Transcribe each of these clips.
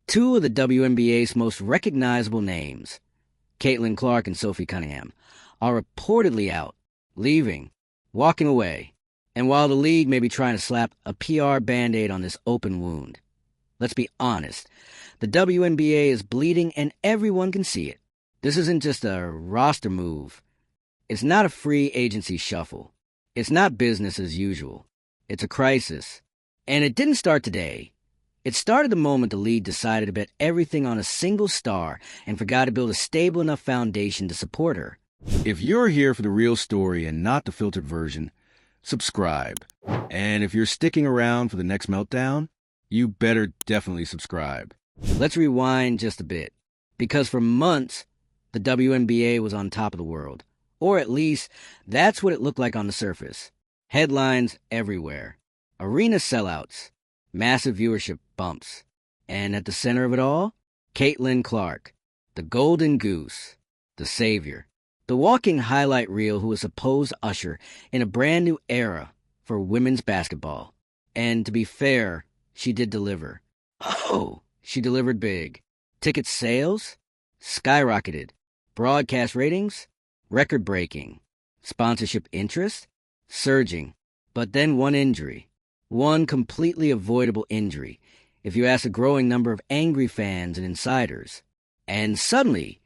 Two of the WNBA's most recognizable names, Caitlin Clark and Sophie Cunningham, are reportedly out, leaving, walking away, and while the league may be trying to slap a PR Band-Aid on this open wound, let's be honest, the WNBA is bleeding and everyone can see it. This isn't just a roster move. It's not a free agency shuffle. It's not business as usual. It's a crisis. And it didn't start today. It started the moment the league decided to bet everything on a single star and forgot to build a stable enough foundation to support her. If you're here for the real story and not the filtered version, subscribe. And if you're sticking around for the next meltdown, you better definitely subscribe. Let's rewind just a bit, because for months, the WNBA was on top of the world. Or at least, that's what it looked like on the surface. Headlines everywhere. Arena sellouts. Massive viewership bumps. And at the center of it all, Caitlin Clark, the golden goose, the savior, the walking highlight reel who was supposed to usher in a brand new era for women's basketball. And to be fair, she did deliver. Oh, she delivered big. Ticket sales skyrocketed. Broadcast ratings record-breaking. Sponsorship interest surging. But then one injury. One completely avoidable injury, if you ask a growing number of angry fans and insiders. And suddenly,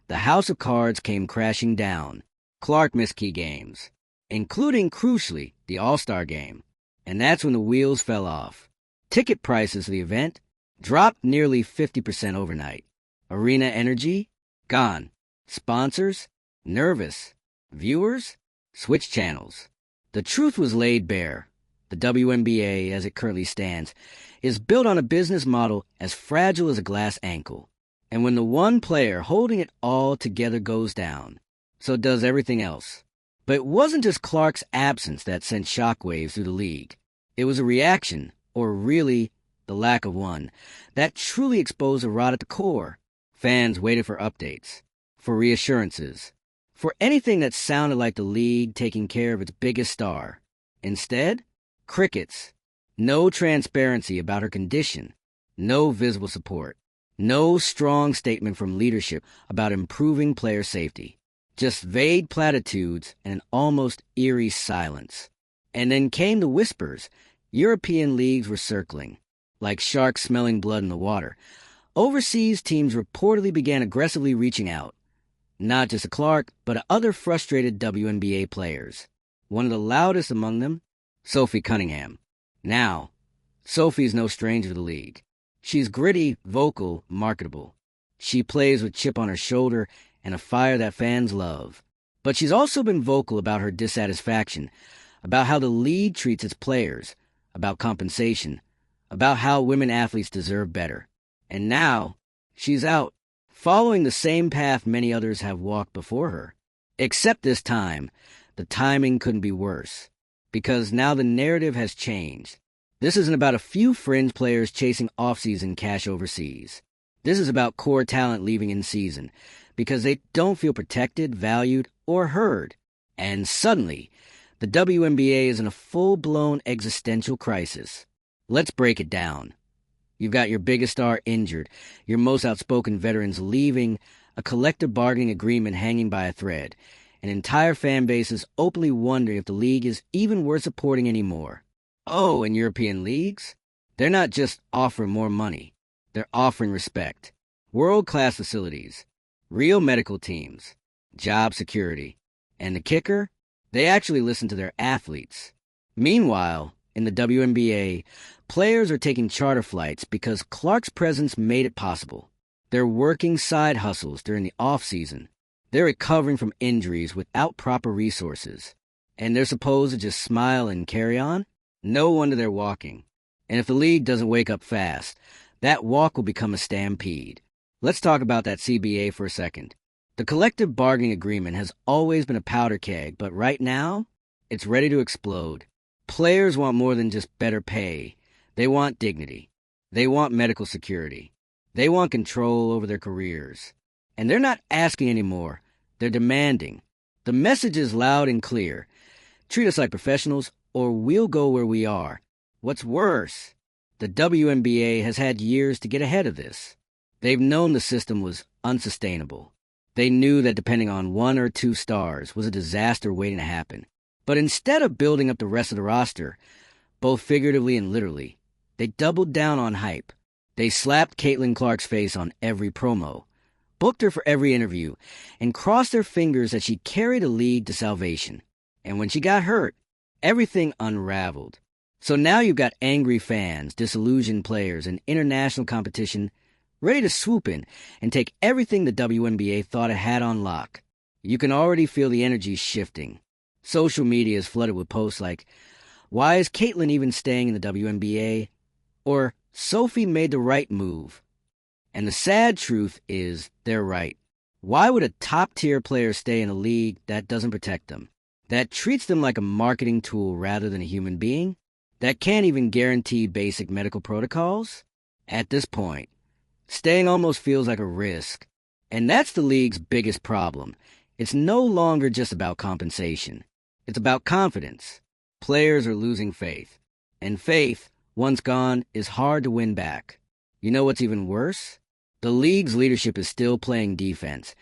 the house of cards came crashing down. Clark missed key games, including, crucially, the All-Star game. And that's when the wheels fell off. Ticket prices for the event dropped nearly 50% overnight. Arena energy? Gone. Sponsors? Nervous. Viewers? Switch channels. The truth was laid bare. The WNBA, as it currently stands, is built on a business model as fragile as a glass ankle. And when the one player holding it all together goes down, so does everything else. But it wasn't just Clark's absence that sent shockwaves through the league. It was a reaction, or really, the lack of one, that truly exposed a rot at the core. Fans waited for updates, for reassurances, for anything that sounded like the league taking care of its biggest star. Instead, crickets. No transparency about her condition. No visible support. No strong statement from leadership about improving player safety. Just vague platitudes and an almost eerie silence. And then came the whispers. European leagues were circling, like sharks smelling blood in the water. Overseas teams reportedly began aggressively reaching out. Not just to Clark, but to other frustrated WNBA players. One of the loudest among them, Sophie Cunningham. Now, Sophie's no stranger to the league. She's gritty, vocal, marketable. She plays with chip on her shoulder and a fire that fans love. But she's also been vocal about her dissatisfaction, about how the league treats its players, about compensation, about how women athletes deserve better. And now, she's out, following the same path many others have walked before her. Except this time, the timing couldn't be worse. Because now the narrative has changed. This isn't about a few fringe players chasing off-season cash overseas. This is about core talent leaving in season because they don't feel protected, valued, or heard. And suddenly, the WNBA is in a full-blown existential crisis. Let's break it down. You've got your biggest star injured, your most outspoken veterans leaving, a collective bargaining agreement hanging by a thread, an entire fan base is openly wondering if the league is even worth supporting anymore. Oh, and European leagues? They're not just offering more money. They're offering respect. World-class facilities. Real medical teams. Job security. And the kicker? They actually listen to their athletes. Meanwhile, in the WNBA, players are taking charter flights because Clark's presence made it possible. They're working side hustles during the off-season. They're recovering from injuries without proper resources. And they're supposed to just smile and carry on? No wonder they're walking. And if the league doesn't wake up fast, that walk will become a stampede. Let's talk about that CBA for a second. The collective bargaining agreement has always been a powder keg, but right now, it's ready to explode. Players want more than just better pay. They want dignity. They want medical security. They want control over their careers. And they're not asking anymore. They're demanding. The message is loud and clear. Treat us like professionals, or we'll go where we are. What's worse, The WNBA has had years to get ahead of this. They've known the system was unsustainable. They knew that depending on one or two stars was a disaster waiting to happen. But instead of building up the rest of the roster, both figuratively and literally, they doubled down on hype. They slapped Caitlin Clark's face on every promo, booked her for every interview, and crossed their fingers that she carried a league to salvation. And when she got hurt, everything unraveled. So now you've got angry fans, disillusioned players, and international competition ready to swoop in and take everything the WNBA thought it had on lock. You can already feel the energy shifting. Social media is flooded with posts like, "Why is Caitlin even staying in the WNBA?" Or, "Sophie made the right move." And the sad truth is, they're right. Why would a top-tier player stay in a league that doesn't protect them, that treats them like a marketing tool rather than a human being, that can't even guarantee basic medical protocols? At this point, staying almost feels like a risk. And that's the league's biggest problem. It's no longer just about compensation. It's about confidence. Players are losing faith. And faith, once gone, is hard to win back. You know what's even worse? The league's leadership is still playing defense,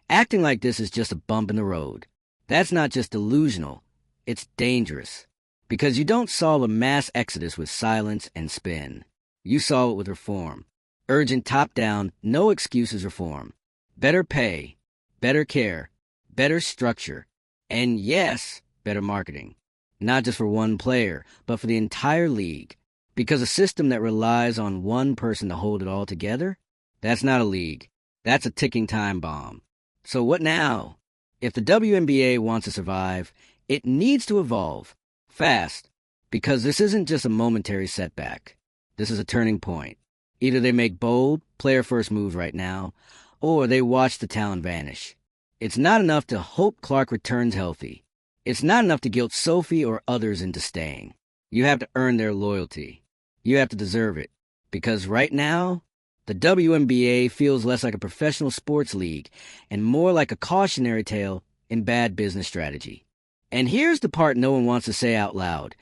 acting like this is just a bump in the road. That's not just delusional, it's dangerous. Because you don't solve a mass exodus with silence and spin. You solve it with reform. Urgent top-down, no excuses reform. Better pay, better care, better structure, and yes, better marketing. Not just for one player, but for the entire league. Because a system that relies on one person to hold it all together, that's not a league. That's a ticking time bomb. So what now? If the WNBA wants to survive, it needs to evolve. Fast. Because this isn't just a momentary setback. This is a turning point. Either they make bold, player-first moves right now, or they watch the talent vanish. It's not enough to hope Clark returns healthy. It's not enough to guilt Sophie or others into staying. You have to earn their loyalty. You have to deserve it. Because right now, the WNBA feels less like a professional sports league and more like a cautionary tale in bad business strategy. And here's the part no one wants to say out loud.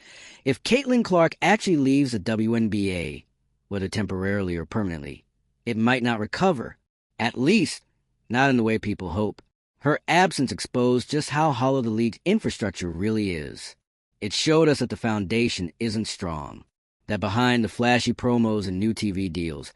If Caitlin Clark actually leaves the WNBA, whether temporarily or permanently, it might not recover. At least, not in the way people hope. Her absence exposed just how hollow the league's infrastructure really is. It showed us that the foundation isn't strong. That behind the flashy promos and new TV deals,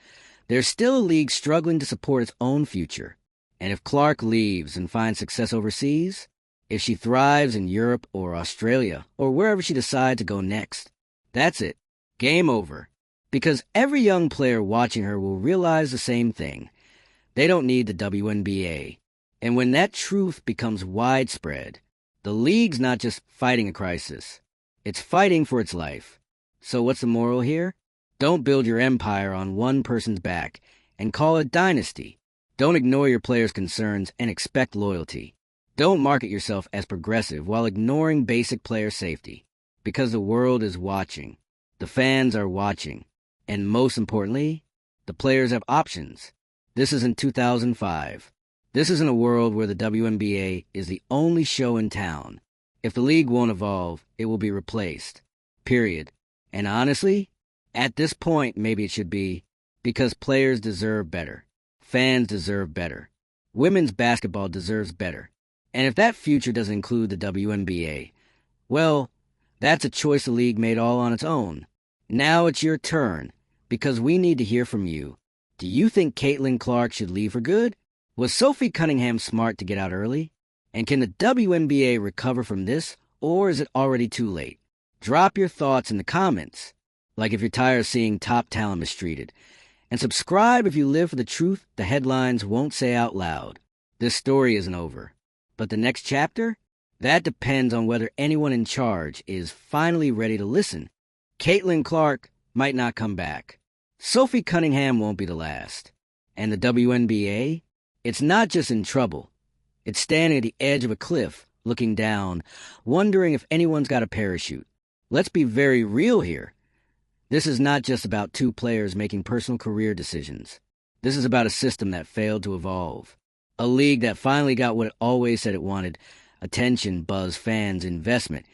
there's still a league struggling to support its own future. And if Clark leaves and finds success overseas, if she thrives in Europe or Australia or wherever she decides to go next, that's it. Game over. Because every young player watching her will realize the same thing. They don't need the WNBA. And when that truth becomes widespread, the league's not just fighting a crisis. It's fighting for its life. So what's the moral here? Don't build your empire on one person's back and call it dynasty. Don't ignore your players' concerns and expect loyalty. Don't market yourself as progressive while ignoring basic player safety. Because the world is watching. The fans are watching. And most importantly, the players have options. This isn't 2005. This isn't a world where the WNBA is the only show in town. If the league won't evolve, it will be replaced. Period. And honestly, at this point, maybe it should be because players deserve better. Fans deserve better. Women's basketball deserves better. And if that future doesn't include the WNBA, well, that's a choice the league made all on its own. Now it's your turn, because we need to hear from you. Do you think Caitlin Clark should leave for good? Was Sophie Cunningham smart to get out early? And can the WNBA recover from this, or is it already too late? Drop your thoughts in the comments, like if you're tired of seeing top talent mistreated. And subscribe if you live for the truth the headlines won't say out loud. This story isn't over. But the next chapter? That depends on whether anyone in charge is finally ready to listen. Caitlin Clark might not come back. Sophie Cunningham won't be the last. And the WNBA? It's not just in trouble. It's standing at the edge of a cliff, looking down, wondering if anyone's got a parachute. Let's be very real here. This is not just about two players making personal career decisions. This is about a system that failed to evolve. A league that finally got what it always said it wanted: attention, buzz, fans, investment,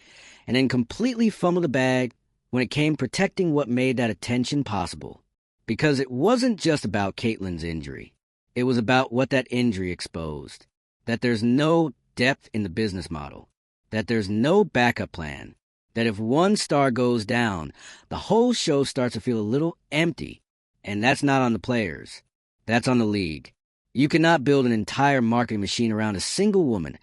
and then completely fumbled the bag when it came protecting what made that attention possible. Because it wasn't just about Caitlyn's injury. It was about what that injury exposed. That there's no depth in the business model. That there's no backup plan. That if one star goes down, the whole show starts to feel a little empty. And that's not on the players. That's on the league. You cannot build an entire marketing machine around a single woman,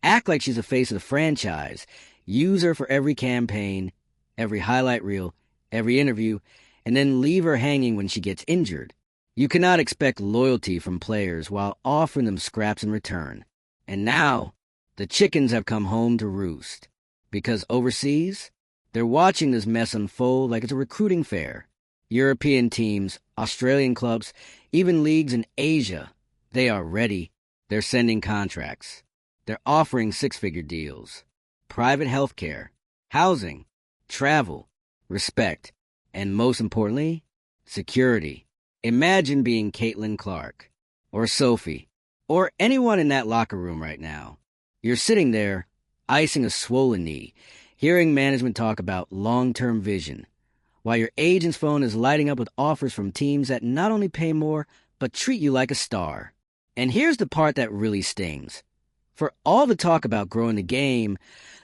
act like she's the face of the franchise, use her for every campaign, every highlight reel, every interview, and then leave her hanging when she gets injured. You cannot expect loyalty from players while offering them scraps in return. And now, the chickens have come home to roost. Because overseas, they're watching this mess unfold like it's a recruiting fair. European teams, Australian clubs, even leagues in Asia, they are ready. They're sending contracts. They're offering six-figure deals. Private health care, housing, travel, respect, and most importantly, security. Imagine being Caitlin Clark, or Sophie, or anyone in that locker room right now. You're sitting there, icing a swollen knee, hearing management talk about long-term vision, while your agent's phone is lighting up with offers from teams that not only pay more, but treat you like a star. And here's the part that really stings. For all the talk about growing the game,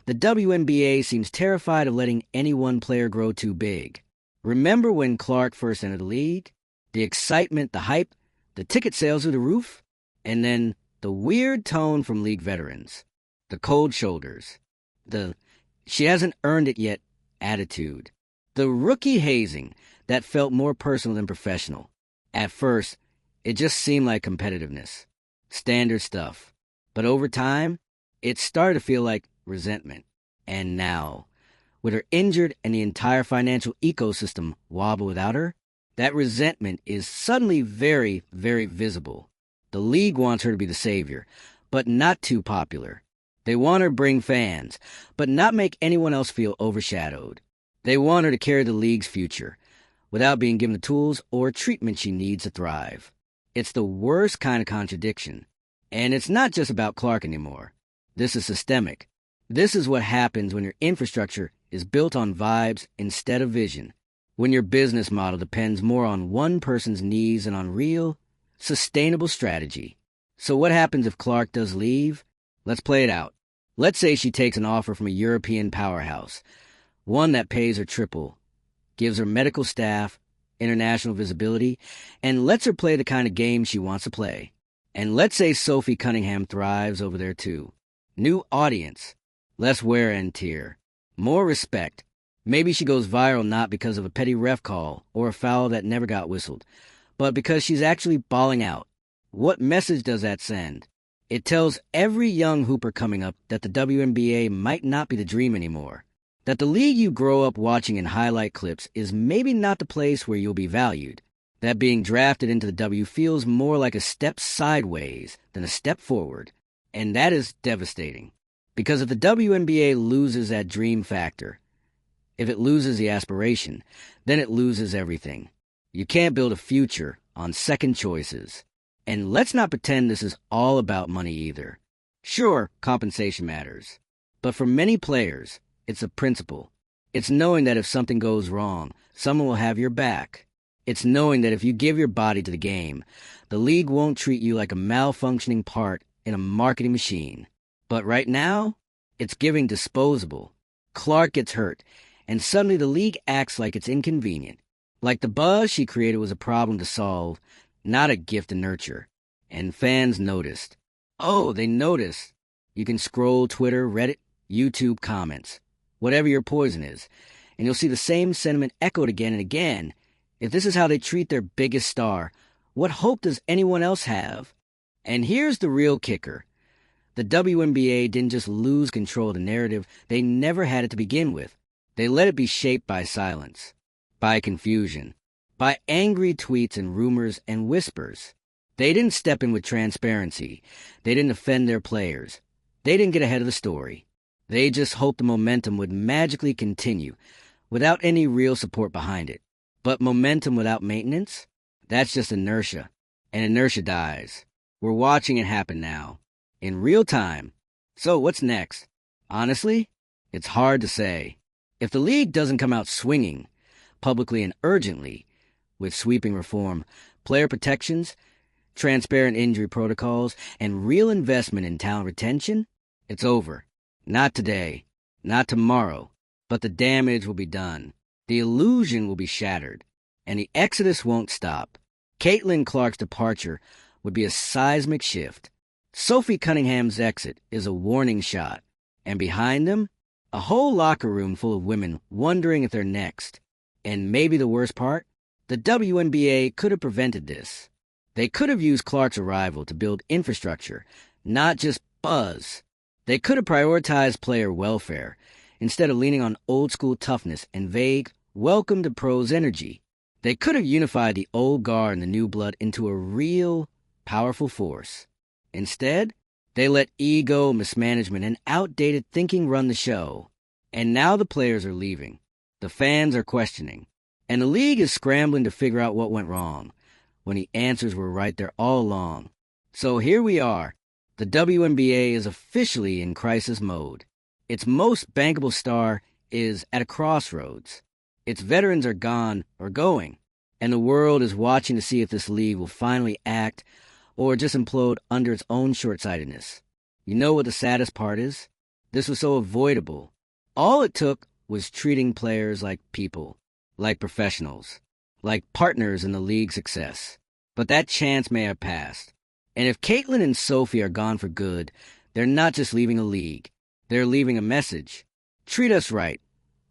the WNBA seems terrified of letting any one player grow too big. Remember when Clark first entered the league? The excitement, the hype, the ticket sales through the roof? And then the weird tone from league veterans. The cold shoulders. The she hasn't earned it yet attitude. The rookie hazing that felt more personal than professional. At first, it just seemed like competitiveness. Standard stuff. But over time, it started to feel like resentment. And now, with her injured and the entire financial ecosystem wobble without her, that resentment is suddenly very, very visible. The league wants her to be the savior, but not too popular. They want her to bring fans, but not make anyone else feel overshadowed. They want her to carry the league's future, without being given the tools or treatment she needs to thrive. It's the worst kind of contradiction. And it's not just about Clark anymore. This is systemic. This is what happens when your infrastructure is built on vibes instead of vision. When your business model depends more on one person's needs than on real, sustainable strategy. So what happens if Clark does leave? Let's play it out. Let's say she takes an offer from a European powerhouse, one that pays her triple, gives her medical staff, international visibility, and lets her play the kind of game she wants to play. And let's say Sophie Cunningham thrives over there too. New audience, less wear and tear, more respect. Maybe she goes viral not because of a petty ref call or a foul that never got whistled, but because she's actually balling out. What message does that send? It tells every young hooper coming up that the WNBA might not be the dream anymore. That the league you grow up watching in highlight clips is maybe not the place where you'll be valued. That being drafted into the W feels more like a step sideways than a step forward. And that is devastating. Because if the WNBA loses that dream factor, if it loses the aspiration, then it loses everything. You can't build a future on second choices. And let's not pretend this is all about money either. Sure, compensation matters. But for many players, it's a principle. It's knowing that if something goes wrong, someone will have your back. It's knowing that if you give your body to the game, the league won't treat you like a malfunctioning part in a marketing machine. But right now, it's giving disposable. Clark gets hurt, and suddenly the league acts like it's inconvenient. Like the buzz she created was a problem to solve, not a gift to nurture. And fans noticed. Oh, they noticed. You can scroll Twitter, Reddit, YouTube comments, whatever your poison is, and you'll see the same sentiment echoed again and again. If this is how they treat their biggest star, what hope does anyone else have? And here's the real kicker. The WNBA didn't just lose control of the narrative, they never had it to begin with. They let it be shaped by silence, by confusion, by angry tweets and rumors and whispers. They didn't step in with transparency. They didn't offend their players. They didn't get ahead of the story. They just hoped the momentum would magically continue without any real support behind it. But momentum without maintenance? That's just inertia. And inertia dies. We're watching it happen now. In real time. So what's next? Honestly, it's hard to say. If the league doesn't come out swinging, publicly and urgently, with sweeping reform, player protections, transparent injury protocols, and real investment in talent retention, it's over. Not today, not tomorrow, but the damage will be done. The illusion will be shattered, and the exodus won't stop. Caitlin Clark's departure would be a seismic shift. Sophie Cunningham's exit is a warning shot, and behind them, a whole locker room full of women wondering if they're next. And maybe the worst part? The WNBA could have prevented this. They could have used Clark's arrival to build infrastructure, not just buzz. They could have prioritized player welfare, instead of leaning on old-school toughness and vague, welcome-to-pros energy. They could have unified the old guard and the new blood into a real, powerful force. Instead, they let ego, mismanagement, and outdated thinking run the show. And now the players are leaving. The fans are questioning. And the league is scrambling to figure out what went wrong, when the answers were right there all along. So here we are. The WNBA is officially in crisis mode. Its most bankable star is at a crossroads. Its veterans are gone or going, and the world is watching to see if this league will finally act or just implode under its own short-sightedness. You know what the saddest part is? This was so avoidable. All it took was treating players like people, like professionals, like partners in the league's success. But that chance may have passed. And if Caitlin and Sophie are gone for good, they're not just leaving a league. They're leaving a message. Treat us right,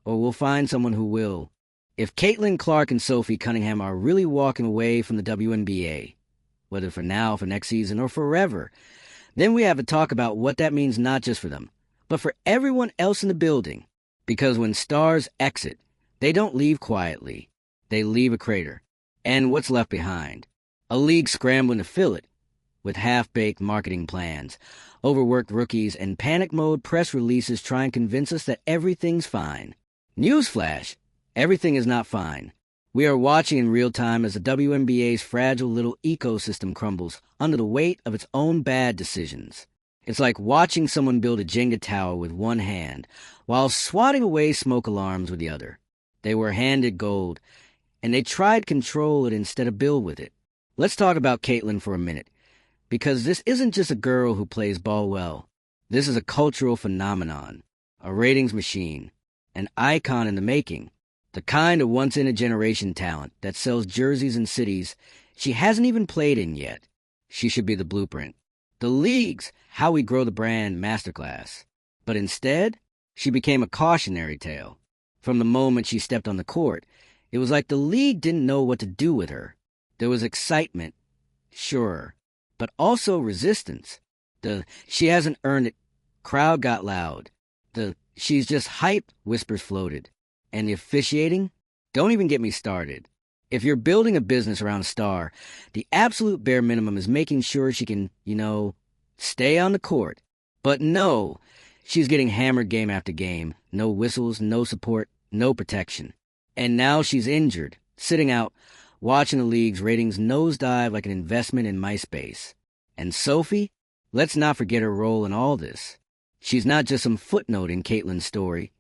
or we'll find someone who will. If Caitlin Clark and Sophie Cunningham are really walking away from the WNBA, whether for now, for next season, or forever, then we have to talk about what that means not just for them, but for everyone else in the building. Because when stars exit, they don't leave quietly. They leave a crater. And what's left behind? A league scrambling to fill it, with half-baked marketing plans, overworked rookies, and panic-mode press releases trying to convince us that everything's fine. Newsflash, everything is not fine. We are watching in real time as the WNBA's fragile little ecosystem crumbles under the weight of its own bad decisions. It's like watching someone build a Jenga tower with one hand while swatting away smoke alarms with the other. They were handed gold, and they tried to control it instead of build with it. Let's talk about Caitlin for a minute, because this isn't just a girl who plays ball well. This is a cultural phenomenon, a ratings machine, an icon in the making, the kind of once-in-a-generation talent that sells jerseys in cities she hasn't even played in yet. She should be the blueprint, the league's how we grow the brand masterclass. But instead, she became a cautionary tale. From the moment she stepped on the court, it was like the league didn't know what to do with her. There was excitement, sure, but also resistance. The "she hasn't earned it" crowd got loud. The "she's just hype" whispers floated. And the officiating? Don't even get me started. If you're building a business around a star, the absolute bare minimum is making sure she can, stay on the court. But no, she's getting hammered game after game. No whistles, no support, no protection. And now she's injured, sitting out, watching the league's ratings nosedive like an investment in MySpace. And Sophie? Let's not forget her role in all this. She's not just some footnote in Caitlin's story.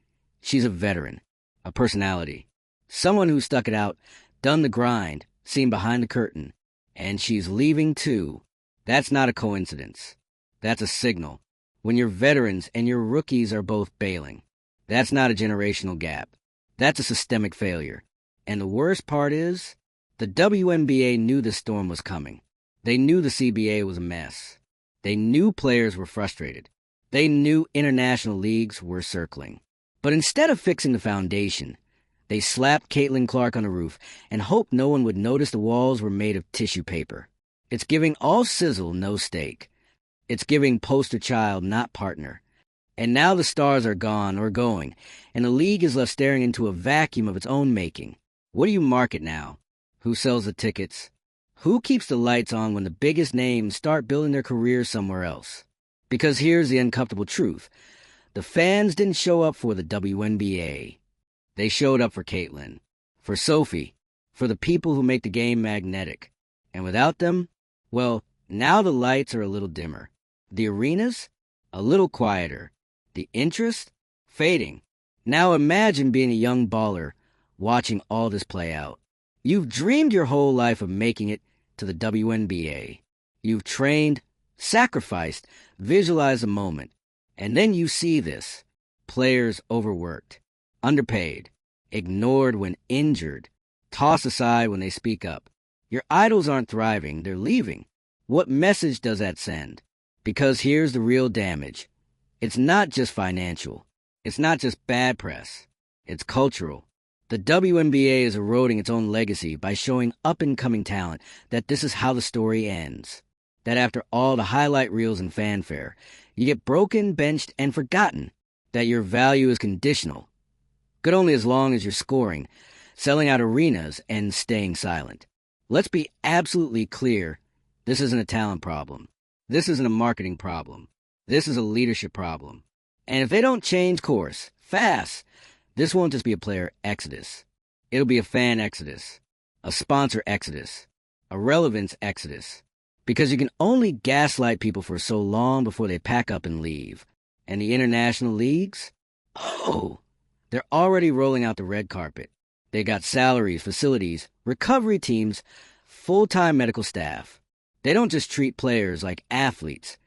She's a veteran, a personality, someone who stuck it out, done the grind, seen behind the curtain. And she's leaving too. That's not a coincidence. That's a signal. When your veterans and your rookies are both bailing, that's not a generational gap. That's a systemic failure. And the worst part is, the WNBA knew the storm was coming. They knew the CBA was a mess. They knew players were frustrated. They knew international leagues were circling. But instead of fixing the foundation, they slapped Caitlin Clark on the roof and hoped no one would notice the walls were made of tissue paper. It's giving all sizzle, no steak. It's giving poster child, not partner. And now the stars are gone or going, and the league is left staring into a vacuum of its own making. What do you market now? Who sells the tickets? Who keeps the lights on when the biggest names start building their careers somewhere else? Because here's the uncomfortable truth. The fans didn't show up for the WNBA. They showed up for Caitlin, for Sophie, for the people who make the game magnetic. And without them, well, now the lights are a little dimmer. The arenas, a little quieter. The interest, fading. Now imagine being a young baller watching all this play out. You've dreamed your whole life of making it to the WNBA. You've trained, sacrificed, visualized a moment, and then you see this. Players overworked, underpaid, ignored when injured, tossed aside when they speak up. Your idols aren't thriving, they're leaving. What message does that send? Because here's the real damage. It's not just financial. It's not just bad press. It's cultural. The WNBA is eroding its own legacy by showing up-and-coming talent that this is how the story ends. That after all the highlight reels and fanfare, you get broken, benched, and forgotten. That your value is conditional. Good only as long as you're scoring, selling out arenas, and staying silent. Let's be absolutely clear. This isn't a talent problem. This isn't a marketing problem. This is a leadership problem. And if they don't change course, fast, this won't just be a player exodus. It'll be a fan exodus, a sponsor exodus, a relevance exodus. Because you can only gaslight people for so long before they pack up and leave. And the international leagues? Oh, they're already rolling out the red carpet. They got salaries, facilities, recovery teams, full-time medical staff. They don't just treat players like athletes.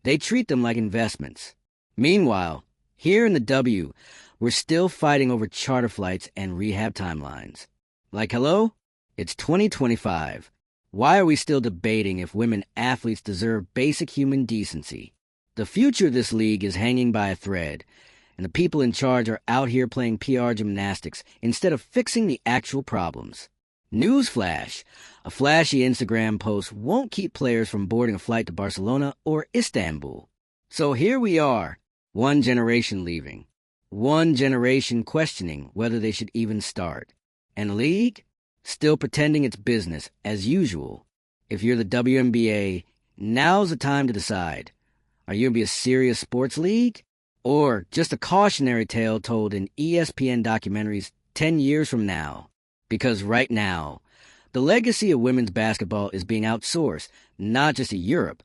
They treat them like investments. Meanwhile, here in the W, we're still fighting over charter flights and rehab timelines. Like, hello? It's 2025. Why are we still debating if women athletes deserve basic human decency? The future of this league is hanging by a thread, and the people in charge are out here playing PR gymnastics instead of fixing the actual problems. Newsflash, a flashy Instagram post won't keep players from boarding a flight to Barcelona or Istanbul. So here we are, one generation leaving, one generation questioning whether they should even start. And the league? Still pretending it's business, as usual. If you're the WNBA, now's the time to decide. Are you going to be a serious sports league? Or just a cautionary tale told in ESPN documentaries 10 years from now? Because right now, the legacy of women's basketball is being outsourced, not just to Europe,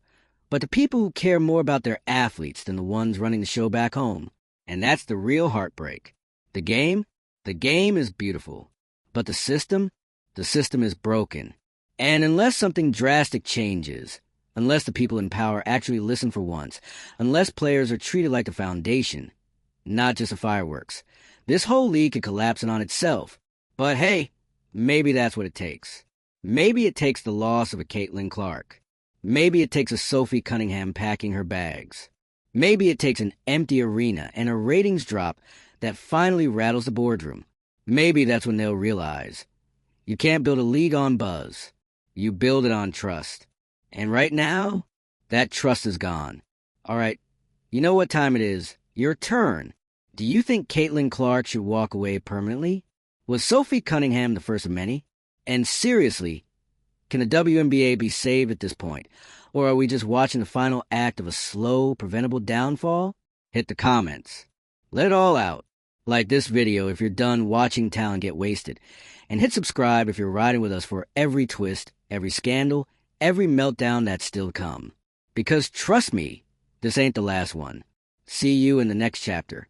but to people who care more about their athletes than the ones running the show back home. And that's the real heartbreak. The game is beautiful. But the system is broken. And unless something drastic changes, unless the people in power actually listen for once, unless players are treated like the foundation, not just the fireworks, this whole league could collapse in on itself. But hey, maybe that's what it takes. Maybe it takes the loss of a Caitlin Clark. Maybe it takes a Sophie Cunningham packing her bags. Maybe it takes an empty arena and a ratings drop that finally rattles the boardroom. Maybe that's when they'll realize you can't build a league on buzz. You build it on trust. And right now, that trust is gone. All right, you know what time it is. Your turn. Do you think Caitlin Clark should walk away permanently? Was Sophie Cunningham the first of many? And seriously, can the WNBA be saved at this point? Or are we just watching the final act of a slow, preventable downfall? Hit the comments. Let it all out. Like this video if you're done watching talent get wasted. And hit subscribe if you're riding with us for every twist, every scandal, every meltdown that's still come. Because trust me, this ain't the last one. See you in the next chapter.